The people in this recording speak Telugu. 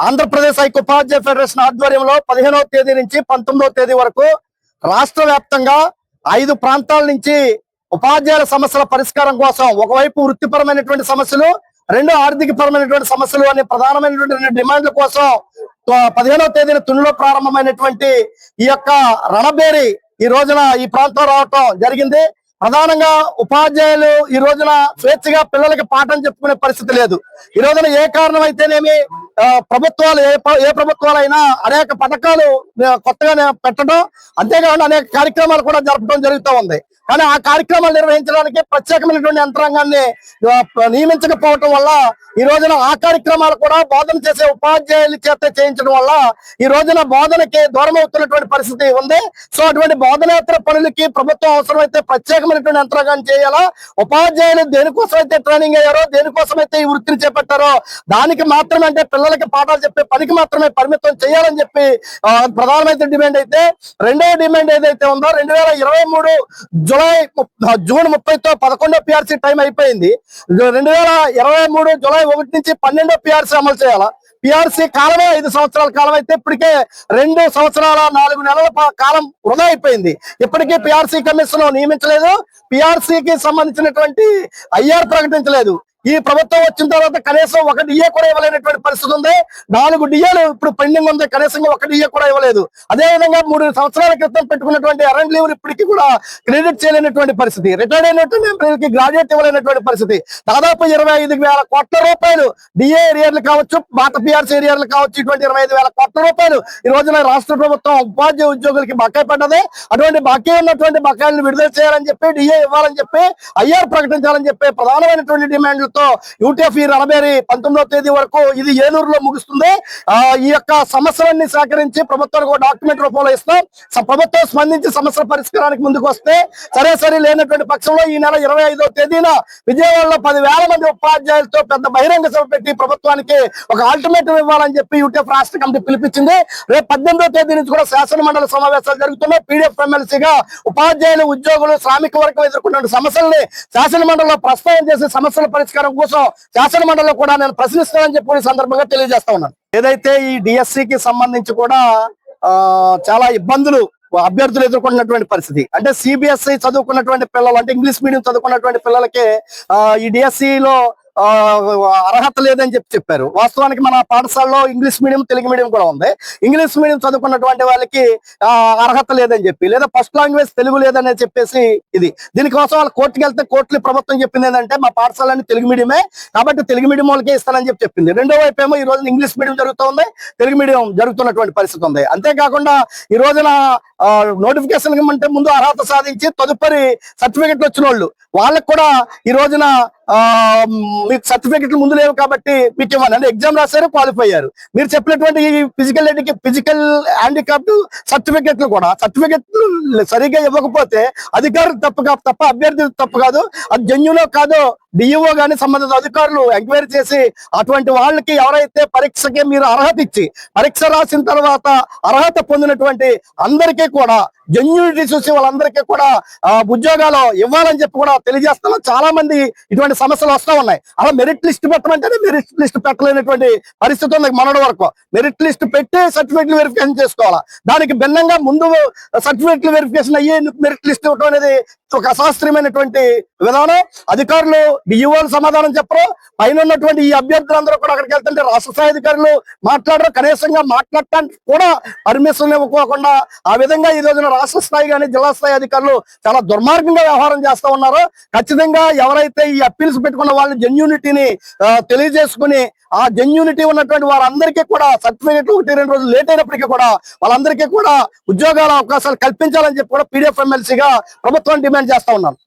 ఆంధ్రప్రదేశ్ ఐక్య ఉపాధ్యాయ ఫెడరేషన్ ఆధ్వర్యంలో 15వ తేదీ నుంచి 19వ తేదీ వరకు రాష్ట్ర వ్యాప్తంగా 5 ప్రాంతాల నుంచి ఉపాధ్యాయుల సమస్యల పరిష్కారం కోసం ఒకవైపు వృత్తిపరమైనటువంటి సమస్యలు, రెండు ఆర్థిక పరమైనటువంటి సమస్యలు అనే ప్రధానమైనటువంటి డిమాండ్ల కోసం 15వ తేదీన తునిలో ప్రారంభమైనటువంటి ఈ యొక్క రణబేరి ఈ రోజున ఈ ప్రాంతం రావటం జరిగింది. ప్రధానంగా ఉపాధ్యాయులు ఈ రోజున స్వేచ్ఛగా పిల్లలకి పాఠం చెప్పుకునే పరిస్థితి లేదు. ఈ రోజున ఏ కారణం అయితేనేమి ప్రభుత్వాలు ఏ ప్రభుత్వాలైనా అనేక పథకాలు కొత్తగా పెట్టడం, అంతేకాకుండా అనేక కార్యక్రమాలు కూడా జరపడం జరుగుతూ ఉంది. కానీ ఆ కార్యక్రమాలు నిర్వహించడానికి ప్రత్యేకమైనటువంటి యంత్రాంగాన్ని నియమించకపోవటం వల్ల ఈ రోజున ఆ కార్యక్రమాలు కూడా బోధన చేసే ఉపాధ్యాయుల చేత చేయించడం వల్ల ఈ రోజున బోధనకి దూరం అవుతున్నటువంటి పరిస్థితి ఉంది. సో అటువంటి బోధనేతర పనులకి ప్రభుత్వం అవసరమైతే ప్రత్యేకమైనటువంటి యంత్రాంగాన్ని చేయాలా, ఉపాధ్యాయులు దేనికోసం అయితే ట్రైనింగ్ అయ్యారో, దేనికోసం అయితే ఈ వృత్తిని చేపట్టారో దానికి మాత్రమే, అంటే పిల్లలకి పాఠాలు చెప్పే పనికి మాత్రమే పరిమితం చేయాలని చెప్పి ప్రధానమైన డిమాండ్ అయితే, రెండవ డిమాండ్ ఏదైతే ఉందో 2023 జూన్ 30తో 11వ పిఆర్సీ టైం అయిపోయింది. 2023 జూలై 1 నుంచి 12వ పిఆర్సీ అమలు చేయాలా. పిఆర్సీ కాలమే 5 సంవత్సరాల కాలం అయితే ఇప్పటికే 2 సంవత్సరాల 4 నెలల కాలం వృధా అయిపోయింది. ఇప్పటికీ పిఆర్సీ కమిషన్ నియమించలేదు, పిఆర్సీకి సంబంధించినటువంటి ఐఆర్ ప్రకటించలేదు. ఈ ప్రభుత్వం వచ్చిన తర్వాత కనీసం ఒక డిఏ కూడా ఇవ్వలేనటువంటి పరిస్థితి ఉంది. 4 డిఏలు ఇప్పుడు పెండింగ్ ఉంది, కనీసంగా ఒక డిఏ కూడా ఇవ్వలేదు. అదేవిధంగా 3 సంవత్సరాల క్రితం పెట్టుకున్నటువంటి ఎర్రన్ లీవ్ ఇప్పటికీ కూడా క్రెడిట్ చేయలేనటువంటి పరిస్థితి, రిటైర్డ్ అయినటువంటి ఎంప్లాయీలకి గ్రాడ్యుయేట్ ఇవ్వలేనటువంటి పరిస్థితి. దాదాపు 25,000 కోట్ల రూపాయలు డిఏ ఏరియాలు కావచ్చు, పాత పిఆర్సీ ఏరియాలు కావచ్చు, ఇటువంటి 25,000 కోట్ల రూపాయలు ఈ రోజున రాష్ట్ర ప్రభుత్వం ఉపాధ్యాయ ఉద్యోగులకి బకాయి పడ్డది. అటువంటి బాకీ ఉన్నటువంటి బకాయిలను విడుదల చేయాలని చెప్పి, డిఏ ఇవ్వాలని చెప్పి, ఐఆర్ ప్రకటించాలని చెప్పి ప్రధానమైనటువంటి డిమాండ్లు యూటీఎఫ్ ఈ రణబేరి 19వ తేదీ వరకు ఇది ఏలూరులో ముగుస్తుంది. ఈ యొక్క సమస్యలన్నీ సేకరించి ప్రభుత్వానికి డాక్యుమెంట్ రూపంలో ఇస్తాం. ప్రభుత్వం స్పందించి సమస్యల పరిష్కారానికి ముందుకు వస్తే సరే లేనటువంటి పక్షంలో ఈ నెల 25వ తేదీన విజయవాడలో 10,000 మంది ఉపాధ్యాయులతో పెద్ద బహిరంగ సభ పెట్టి ప్రభుత్వానికి ఒక ఆల్టర్నేటివ్ ఇవ్వాలని చెప్పి యూటీఎఫ్ రాష్ట్ర కమిటీ పిలిపించింది. రేపు 18వ తేదీ నుంచి కూడా శాసన మండలి సమావేశాలు జరుగుతున్నాయి. పీడీఎఫ్ ఎమ్మెల్సీగా ఉపాధ్యాయులు, ఉద్యోగులు, శ్రామిక వర్గం ఎదుర్కొన్న సమస్యల్ని శాసన మండలిలో ప్రస్తావన చేసి సమస్యల పరిష్కారం కోసం శాసన మండలిలో కూడా నేను ప్రశ్నిస్తానని చెప్పి సందర్భంగా తెలియజేస్తా ఉన్నాను. ఏదైతే ఈ డిఎస్సికి సంబంధించి కూడా చాలా ఇబ్బందులు అభ్యర్థులు ఎదుర్కొన్నటువంటి పరిస్థితి, అంటే సిబిఎస్ఈ చదువుకున్నటువంటి పిల్లలు, అంటే ఇంగ్లీష్ మీడియం చదువుకున్నటువంటి పిల్లలకి ఈ డిఎస్సిలో అర్హత లేదని చెప్పారు. వాస్తవానికి మన పాఠశాలలో ఇంగ్లీష్ మీడియం, తెలుగు మీడియం కూడా ఉంది. ఇంగ్లీష్ మీడియం చదువుకున్నటువంటి వాళ్ళకి అర్హత లేదని చెప్పి, లేదా ఫస్ట్ లాంగ్వేజ్ తెలుగు లేదని చెప్పేసి ఇది దీనికోసం వాళ్ళు కోర్టుకి వెళ్తే కోర్టులు ప్రభుత్వం చెప్పింది ఏంటంటే మా పాఠశాలని తెలుగు మీడియమే కాబట్టి తెలుగు మీడియం వాళ్ళకే ఇస్తానని చెప్పింది. రెండో వైపు ఏమో ఈ రోజున ఇంగ్లీష్ మీడియం జరుగుతుంది, తెలుగు మీడియం జరుగుతున్నటువంటి పరిస్థితి ఉంది. అంతేకాకుండా ఈ రోజున నోటిఫికేషన్ అంటే ముందు అర్హత సాధించి తదుపరి సర్టిఫికెట్లు వచ్చిన వాళ్ళకి కూడా ఈ రోజున మీకు సర్టిఫికెట్లు ముందు లేవు కాబట్టి మీకు ఇవ్వాలి, అంటే ఎగ్జామ్ రాశారు, క్వాలిఫై అయ్యారు. మీరు చెప్పినటువంటి ఫిజికల్ హ్యాండిక్యాప్డ్ సర్టిఫికెట్లు కూడా సర్టిఫికెట్లు సరిగ్గా ఇవ్వకపోతే అధికారులు తప్ప అభ్యర్థి తప్పు కాదు. అది జెన్యూనో కాదో డిఈఓ గాని సంబంధిత అధికారులు ఎంక్వైరీ చేసి అటువంటి వాళ్ళకి ఎవరైతే పరీక్షకి మీరు అర్హత ఇచ్చి పరీక్ష రాసిన తర్వాత అర్హత పొందినటువంటి అందరికీ కూడా జెన్యూనిటీ చూసి వాళ్ళందరికీ కూడా ఉద్యోగాలు ఇవ్వాలని చెప్పి కూడా తెలియజేస్తాను. చాలా మంది ఇటువంటి సమస్యలు వస్తూ ఉన్నాయి. అలా మెరిట్ లిస్ట్ పెట్టమంటేనే మెరిట్ లిస్ట్ పెట్టలేనటువంటి పరిస్థితి ఉంది. మనడు వరకు మెరిట్ లిస్ట్ పెట్టి సర్టిఫికెట్లు వెరిఫికేషన్ చేసుకోవాలా. దానికి భిన్నంగా ముందు సర్టిఫికెట్లు వెరిఫికేషన్ అయ్యి మెరిట్ లిస్ట్ ఇవ్వడం అనేది ఒక అశాస్త్రీయమైనటువంటి విధానం. అధికారులు డిఈఓలు సమాధానం చెప్పరు. పైన ఉన్నటువంటి ఈ అభ్యర్థులందరూ కూడా అక్కడికి వెళ్తుంటే రాష్ట్ర స్థాయి అధికారులు మాట్లాడరు. కనీసంగా మాట్లాడటానికి కూడా పర్మిషన్ ఇవ్వకోకుండా ఆ విధంగా ఈ రోజున రాష్ట్ర స్థాయి కానీ జిల్లా స్థాయి అధికారులు చాలా దుర్మార్గంగా వ్యవహారం చేస్తూ ఉన్నారు. ఖచ్చితంగా ఎవరైతే ఈ అప్పీల్స్ పెట్టుకున్న వాళ్ళ జెన్యూనిటీని తెలియజేసుకుని ఆ జెన్యూనిటీ ఉన్నటువంటి వారందరికీ కూడా సర్టిఫికెట్లు 1-2 రోజులు లేట్ అయినప్పటికీ కూడా వాళ్ళందరికీ కూడా ఉద్యోగాల అవకాశాలు కల్పించాలని చెప్పి కూడా పీడీఎఫ్ ఎమ్మెల్సీగా ప్రభుత్వం డిమాండ్ చేస్తా ఉన్నాను.